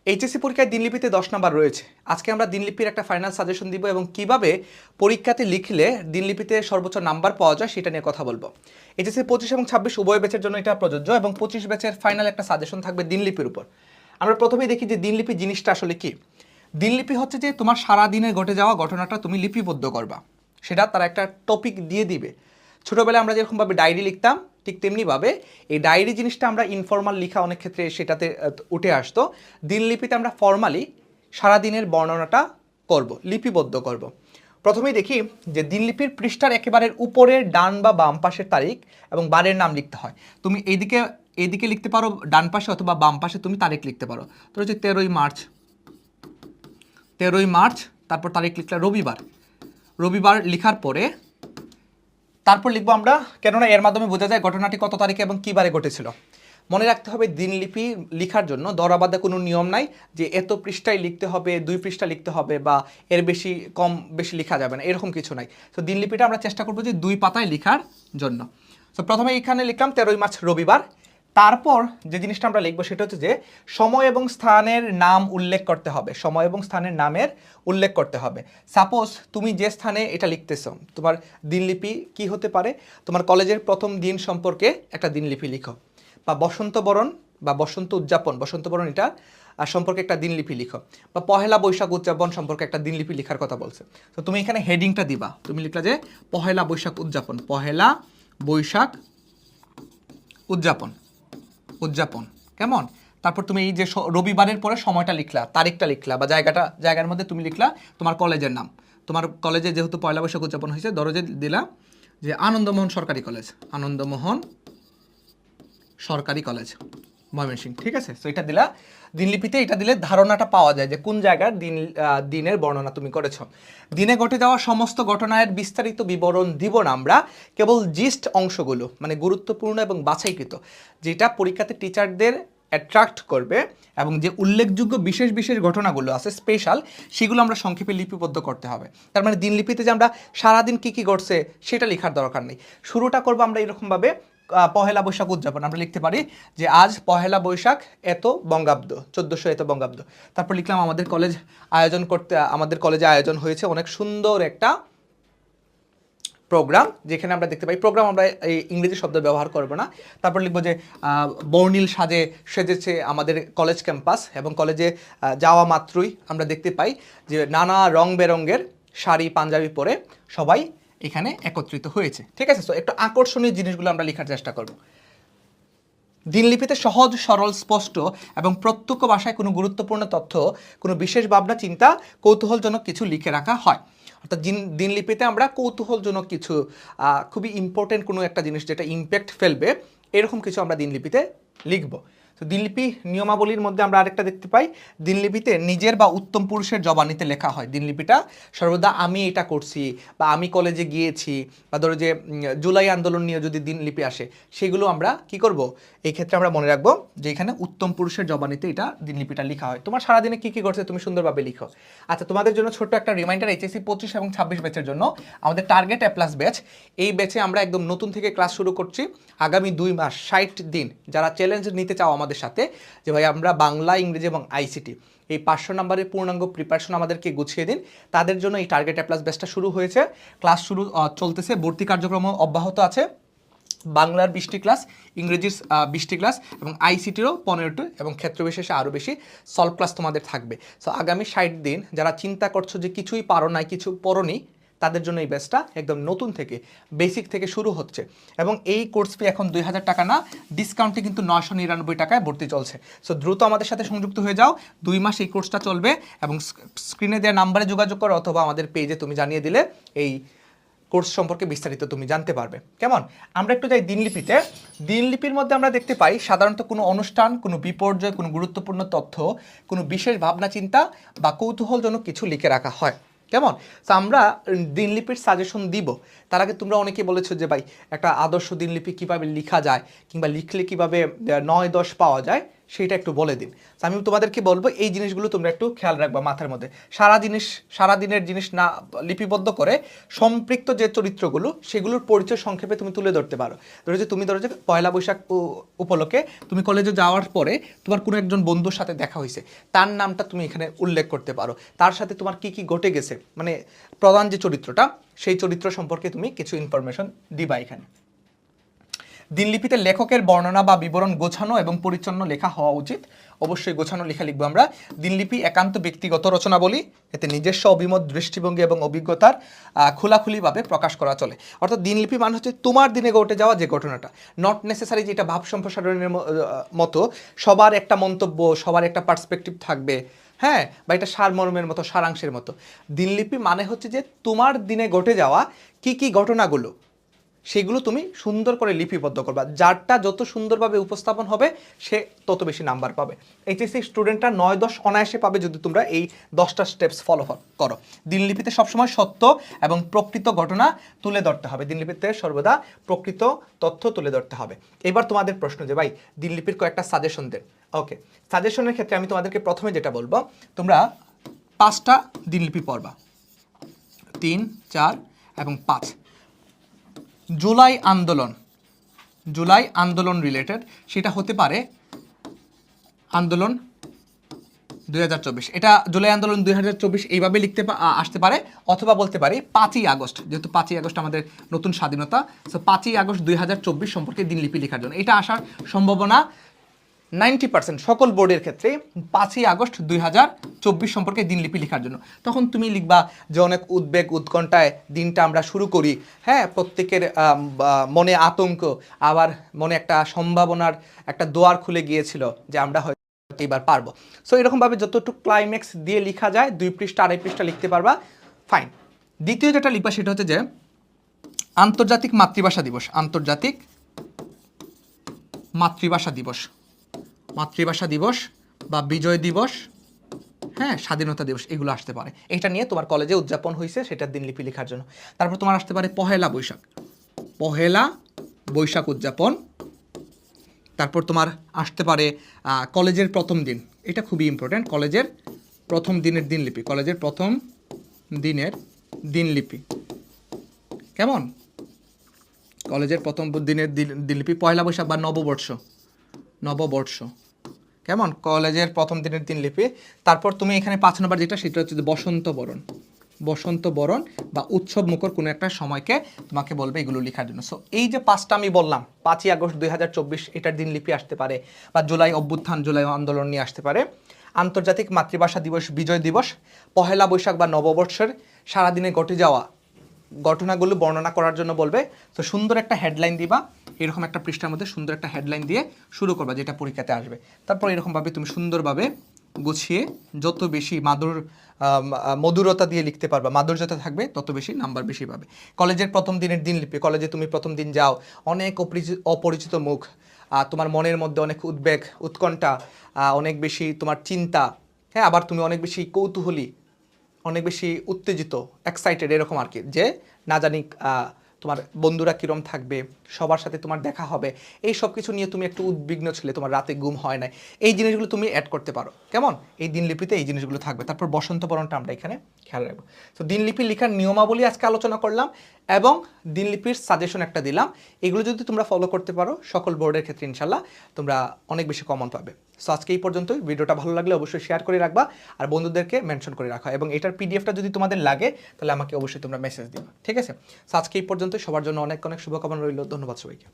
HSC পরীক্ষায় দিনলিপিতে 10 number রয়েছে। আজকে আমরা দিনলিপির একটা ফাইনাল সাজেশন দিব এবং কিভাবে পরীক্ষাতে লিখলে দিনলিপিতে সর্বোচ্চ নাম্বার পাওয়া যায় সেটা নিয়ে কথা বলবো। এইচএসসি 25 এবং 26 উভয় ব্যাচের জন্য এটা প্রযোজ্য এবং 25 ব্যাচের ফাইনাল একটা সাজেশন থাকবে দিনলিপির উপর। আমরা প্রথমেই দেখি যে দিনলিপি জিনিসটা আসলে কি। দিনলিপি হচ্ছে যে তোমার সারা দিনে ঘটে যাওয়া ঘটনাটা তুমি লিপিবদ্ধ করবা, সেটা তারা একটা টপিক দিয়ে দিবে। ছোটোবেলায় আমরা যেরকমভাবে ডায়েরি লিখতাম ঠিক তেমনিভাবে এই ডায়েরি জিনিসটা আমরা ইনফর্মাল লিখা অনেক ক্ষেত্রে সেটাতে উঠে আসতো। দিনলিপিতে আমরা ফর্মালি সারাদিনের বর্ণনাটা করব, লিপিবদ্ধ করব। প্রথমেই দেখি যে দিনলিপির পৃষ্ঠার একেবারে উপরের ডান বা বাম পাশের তারিখ এবং বারের নাম লিখতে হয়। তুমি এইদিকে লিখতে পারো ডান পাশে, অথবা বাম পাশে তুমি তারিখ লিখতে পারো। তো হচ্ছে 13ই মার্চ, তারপর তারিখ লিখলে রবিবার লিখার পরে তারপর লিখবো আমরা, কেননা এর মাধ্যমে বোঝা যায় ঘটনাটি কত তারিখে এবং কী বারে ঘটেছিল। মনে রাখতে হবে দিনলিপি লেখার জন্য দরাবাধা কোনো নিয়ম নাই যে এত পৃষ্ঠায় লিখতে হবে, 2 পৃষ্ঠা লিখতে হবে বা এর বেশি লেখা যাবে না, এরকম কিছু নাই। তো দিনলিপিটা আমরা চেষ্টা করবো যে 2 পাতায় লেখার জন্য। তো প্রথমে এখানে লিখলাম 13ই মার্চ রবিবার। তারপর যে জিনিসটা আমরা লিখবো সেটা হচ্ছে যে সময় এবং স্থানের নাম উল্লেখ করতে হবে, সময় এবং স্থানের নামের উল্লেখ করতে হবে। সাপোজ তুমি যে স্থানে এটা লিখতেছো, তোমার দিনলিপি কি হতে পারে, তোমার কলেজের প্রথম দিন সম্পর্কে একটা দিনলিপি লিখো, বা বসন্ত বরণ এটা সম্পর্কে একটা দিনলিপি লিখো, বা পহেলা বৈশাখ উদযাপন সম্পর্কে একটা দিনলিপি লেখার কথা বলছে। তো তুমি এখানে হেডিংটা দিবা, তুমি লিখলা যে পহেলা বৈশাখ উদযাপন কেমন। তারপর তুমি এই যে রবিবারের পরে সময়টা লিখলা, তারিখটা লিখলা, বা জায়গার মধ্যে তুমি লিখলা তোমার কলেজের নাম। তোমার কলেজে যেহেতু পয়লা বৈশাখ উদযাপন হয়েছে, ধরো যে দিলা যে আনন্দমোহন সরকারি কলেজ ময়মনসিংহ, ঠিক আছে। তো এটা দিলা দিনলিপিতে, এটা দিলে ধারণাটা পাওয়া যায় যে কোন জায়গার দিনের বর্ণনা তুমি করেছ। দিনে ঘটে যাওয়া সমস্ত ঘটনার বিস্তারিত বিবরণ দিব না আমরা, কেবল জিস্ট অংশগুলো, মানে গুরুত্বপূর্ণ এবং বাছাইকৃত, যেটা পরীক্ষাতে টিচারদের অ্যাট্রাক্ট করবে এবং যে উল্লেখযোগ্য বিশেষ ঘটনাগুলো আছে স্পেশাল, সেগুলো আমরা সংক্ষেপে লিপিবদ্ধ করতে হবে। তার মানে দিনলিপিতে যে আমরা সারাদিন কী ঘটছে সেটা লেখার দরকার নেই। শুরুটা করবো আমরা এরকমভাবে, পহেলা বৈশাখ উদযাপন আমরা লিখতে পারি যে আজ পহেলা বৈশাখ এত বঙ্গাব্দ, 1400 এত বঙ্গাব্দ। তারপর লিখলাম আমাদের কলেজে আয়োজন হয়েছে অনেক সুন্দর একটা প্রোগ্রাম, যেখানে আমরা দেখতে পাই প্রোগ্রাম, আমরা এই ইংরেজি শব্দ ব্যবহার করবো না। তারপর লিখবো যে বর্ণিল সেজেছে আমাদের কলেজ ক্যাম্পাস, এবং কলেজে যাওয়া মাত্রই আমরা দেখতে পাই যে নানা রং বেরঙের শাড়ি পাঞ্জাবি পরে সবাই এখানে একত্রিত হয়েছে, ঠিক আছে। তো একটু আকর্ষণীয় জিনিসগুলো আমরা লেখার চেষ্টা করব। দিনলিপিতে সহজ সরল স্পষ্ট এবং প্রত্যক্ষ ভাষায় কোনো গুরুত্বপূর্ণ তথ্য, কোনো বিশেষ ভাবনা চিন্তা, কৌতূহলজনক কিছু লিখে রাখা হয়। অর্থাৎ দিনলিপিতে আমরা কৌতূহলজনক কিছু, খুবই ইম্পর্টেন্ট কোনো একটা জিনিস যেটা ইম্প্যাক্ট ফেলবে, এরকম কিছু আমরা দিনলিপিতে লিখব। তো দিনলিপি নিয়মাবলীর মধ্যে আমরা আরেকটা দেখতে পাই, দিনলিপিতে নিজের বা উত্তম পুরুষের জবানিতে লেখা হয়। দিনলিপিটা সর্বদা আমি এটা করছি, বা আমি কলেজে গিয়েছি, বা ধরো যে জুলাই আন্দোলন নিয়ে যদি দিনলিপি আসে, সেগুলো আমরা কি করব, এই ক্ষেত্রে আমরা মনে রাখবো যে এখানে উত্তম পুরুষের জবানিতে এটা দিনলিপিটা লেখা হয়। তোমার সারাদিনে কী ঘটছে তুমি সুন্দরভাবে লিখো। আচ্ছা, তোমাদের জন্য ছোট্ট একটা রিমাইন্ডার, এইচএসসি 25 এবং 26 ব্যাচের জন্য আমাদের টার্গেট এ প্লাস ব্যাচ, এই ব্যাচে আমরা একদম নতুন থেকে ক্লাস শুরু করছি। আগামী 2 মাস 60 দিন যারা চ্যালেঞ্জ নিতে চাও আমাদের সাথে, যে ভাই আমরা বাংলা, ইংরেজি এবং আইসিটি এই 500 নম্বরের পূর্ণাঙ্গ প্রিপারেশন আমাদেরকে গুছিয়ে দিন, তাদের জন্য এই টার্গেট এ প্লাস ব্যাচটা শুরু হয়েছে। ক্লাস চলতেছে, ভর্তি কার্যক্রম অব্যাহত আছে। বাংলার 20টি ক্লাস, ইংরেজির 20টি ক্লাস এবং আইসিটিরও 15টি, এবং ক্ষেত্রবিশেষে আরও বেশি সলভ ক্লাস তোমাদের থাকবে। সো আগামী 60 দিন যারা চিন্তা করছো যে কিছুই পারো না, কিছু পড়োনি, তাদের জন্য এই ব্যাচটা একদম নতুন থেকে, বেসিক থেকে শুরু হচ্ছে। এবং এই কোর্স ফি এখন 2000 টাকা না, ডিসকাউন্টে কিন্তু 999 টাকায় ভর্তি চলছে। সো দ্রুত আমাদের সাথে সংযুক্ত হয়ে যাও, 2 মাস এই কোর্সটা চলবে, এবং স্ক্রিনে দেওয়া নাম্বারে যোগাযোগ করো, অথবা আমাদের পেজে তুমি জানিয়ে দিলে এই কোর্স সম্পর্কে বিস্তারিত তুমি জানতে পারবে। কেমন, আমরা একটু যাই দিনলিপিতে। দিনলিপির মধ্যে আমরা দেখতে পাই সাধারণত কোনো অনুষ্ঠান, কোনো বিপর্যয়, কোনো গুরুত্বপূর্ণ তথ্য, কোনো বিশেষ ভাবনা চিন্তা বা কৌতূহলজনক কিছু লিখে রাখা হয়। কেমন, তো আমরা দিনলিপির সাজেশন দিব, তার আগে তোমরা অনেকে বলেছো যে ভাই একটা আদর্শ দিনলিপি কীভাবে লেখা যায়, কিংবা লিখলে কীভাবে 9-10 পাওয়া যায়, সেইটা একটু বলে দিন। তো আমি তোমাদেরকে বলবো এই জিনিসগুলো তোমরা একটু খেয়াল রাখবা মাথার মধ্যে। সারা দিনের জিনিস না লিপিবদ্ধ করে সম্পৃক্ত যে চরিত্রগুলো সেগুলোর পরিচয় সংক্ষেপে তুমি তুলে ধরতে পারো। ধরো যে পয়লা বৈশাখ উপলক্ষে তুমি কলেজে যাওয়ার পরে তোমার কোনো একজন বন্ধুর সাথে দেখা হয়েছে, তার নামটা তুমি এখানে উল্লেখ করতে পারো, তার সাথে তোমার কি কি ঘটে গেছে, মানে প্রধান যে চরিত্রটা সেই চরিত্র সম্পর্কে তুমি কিছু ইনফরমেশন দিবা এখানে। দিনলিপিতে লেখকের বর্ণনা বা বিবরণ গোছানো এবং পরিচ্ছন্ন লেখা হওয়া উচিত। অবশ্যই গোছানো লেখা লিখবো আমরা। দিনলিপি একান্ত ব্যক্তিগত রচনাবলী, এতে নিজস্ব অভিমত, দৃষ্টিভঙ্গি এবং অভিজ্ঞতার খোলাখুলিভাবে প্রকাশ করা চলে। অর্থাৎ দিনলিপি মানে হচ্ছে তোমার দিনে ঘটে যাওয়া যে ঘটনাটা, নট নেসেসারি যেটা ভাব সম্প্রসারণের মতো সবার একটা মন্তব্য, সবার একটা পার্সপেক্টিভ থাকবে, হ্যাঁ, বা এটা সারমর্মের মতো, সারাংশের মতো। দিনলিপি মানে হচ্ছে যে তোমার দিনে ঘটে যাওয়া কি কি ঘটনাগুলো সেগুলো তুমি সুন্দর করে লিপিবদ্ধ করবা। যারটা যত সুন্দরভাবে উপস্থাপন হবে সে তত বেশি নাম্বার পাবে। এইচএসসি স্টুডেন্টরা 9-10 অনায়াসে পাবে যদি তোমরা এই 10টা স্টেপস ফলো করো। দিনলিপিতে সবসময় সত্য এবং প্রকৃত ঘটনা তুলে ধরতে হবে। দিনলিপিতে সর্বদা প্রকৃত তথ্য তুলে ধরতে হবে। এবার তোমাদের প্রশ্ন যে ভাই দিনলিপির কয়েকটা সাজেশন দেন। ওকে, সাজেশনের ক্ষেত্রে আমি তোমাদেরকে প্রথমে যেটা বলবো, তোমরা 5টা দিনলিপি পড়বা, 3, 4 এবং 5। জুলাই আন্দোলন রিলেটেড, সেটা হতে পারে আন্দোলন 2024, এটা জুলাই আন্দোলন 2024 এইভাবে আসতে পারে, অথবা বলতে পারি 5ই আগস্ট, যেহেতু 5ই আগস্ট আমাদের নতুন স্বাধীনতা, সো 5ই আগস্ট 2024 সম্পর্কে দিনলিপি লেখার জন্য এটা আসার সম্ভাবনা 90% সকল বোর্ডের ক্ষেত্রে 5ই আগস্ট 2024 সম্পর্কে দিনলিপি লেখার জন্য। তখন তুমি লিখবা যে অনেক উদ্বেগ উৎকণ্ঠায় দিনটা আমরা শুরু করি, হ্যাঁ, প্রত্যেকের মনে আতঙ্ক, আবার মনে একটা সম্ভাবনার একটা দোয়ার খুলে গিয়েছিল যে আমরা হয়তো এবার পারবো। সো এরকমভাবে যতটুকু ক্লাইম্যাক্স দিয়ে লেখা যায় 2 পৃষ্ঠা 2.5 পৃষ্ঠা লিখতে পারবা, ফাইন। দ্বিতীয় যেটা লিখবা সেটা হচ্ছে যে আন্তর্জাতিক মাতৃভাষা দিবস বা বিজয় দিবস, হ্যাঁ, স্বাধীনতা দিবস, এগুলো আসতে পারে। এটা নিয়ে তোমার কলেজে উদযাপন হয়েছে সেটার দিনলিপি লেখার জন্য। তারপর তোমার আসতে পারে পহেলা বৈশাখ উদযাপন। তারপর তোমার আসতে পারে কলেজের প্রথম দিন, এটা খুবই ইম্পর্ট্যান্ট, কলেজের প্রথম দিনের দিনলিপি, কেমন? কলেজের প্রথম দিনের দিনলিপি, পয়লা বৈশাখ বা নববর্ষ, কেমন? কলেজের প্রথম দিনের দিনলিপি। তারপর তুমি এখানে 5 নম্বর যেটা, সেটা হচ্ছে যে বসন্ত বরণ বা উৎসব মুখর কোনো একটা সময়কে তোমাকে বলবে এগুলো লেখার জন্য। সো এই যে 5টা আমি বললাম, 5ই আগস্ট 2024 এটার দিনলিপি আসতে পারে, বা জুলাই আন্দোলন নিয়ে আসতে পারে, আন্তর্জাতিক মাতৃভাষা দিবস, বিজয় দিবস, পহেলা বৈশাখ বা নববর্ষের সারাদিনে ঘটে যাওয়া ঘটনাগুলো বর্ণনা করার জন্য বলবে। তো সুন্দর একটা হেডলাইন দিবা, এরকম একটা পৃষ্ঠার মধ্যে সুন্দর একটা হেডলাইন দিয়ে শুরু করবা যেটা পরীক্ষাতে আসবে। তারপর এরকমভাবে তুমি সুন্দরভাবে গুছিয়ে যত বেশি মধুরতা দিয়ে লিখতে পারবা, মাধুর্যতা থাকবে, তত বেশি নাম্বার বেশি পাবে। কলেজের প্রথম দিনের দিনলিপি, কলেজে তুমি প্রথম দিন যাও, অনেক অপরিচিত মুখ, তোমার মনের মধ্যে অনেক উদ্বেগ উৎকণ্ঠা, অনেক বেশি তোমার চিন্তা, হ্যাঁ, আবার তুমি অনেক বেশি কৌতূহলী, অনেক বেশি উত্তেজিত, এক্সাইটেড, এরকম আর কি, যে না জানি তোমার বন্ধুরা কীরকম থাকবে, সবার সাথে তোমার দেখা হবে, এই সব কিছু নিয়ে তুমি একটু উদ্বিগ্ন ছিলে, তোমার রাতে ঘুম হয় না, এই জিনিসগুলো তুমি অ্যাড করতে পারো, কেমন? এই দিনলিপিতে এই জিনিসগুলো থাকবে। তারপর বসন্ত বরণটা আমরা এখানে খেয়াল রাখবো। তো দিনলিপি লেখার নিয়মাবলী আজকে আলোচনা করলাম এবং দিনলিপির সাজেশন একটা দিলাম। এগুলো যদি তোমরা ফলো করতে পারো সকল বোর্ডের ক্ষেত্রে ইনশাল্লাহ তোমরা অনেক বেশি কমন পাবে। সো আজকে এই পর্যন্তই। ভিডিওটা ভালো লাগলে অবশ্যই শেয়ার করে রাখবা আর বন্ধুদেরকে মেনশন করে রাখা, এবং এটার পিডিএফটা যদি তোমাদের লাগে তাহলে আমাকে অবশ্যই তোমরা মেসেজ দিবা, ঠিক আছে? সো আজকে এই পর্যন্তই। সবার জন্য অনেক অনেক শুভকামনা রইল। ধন্যবাদ সবাইকে।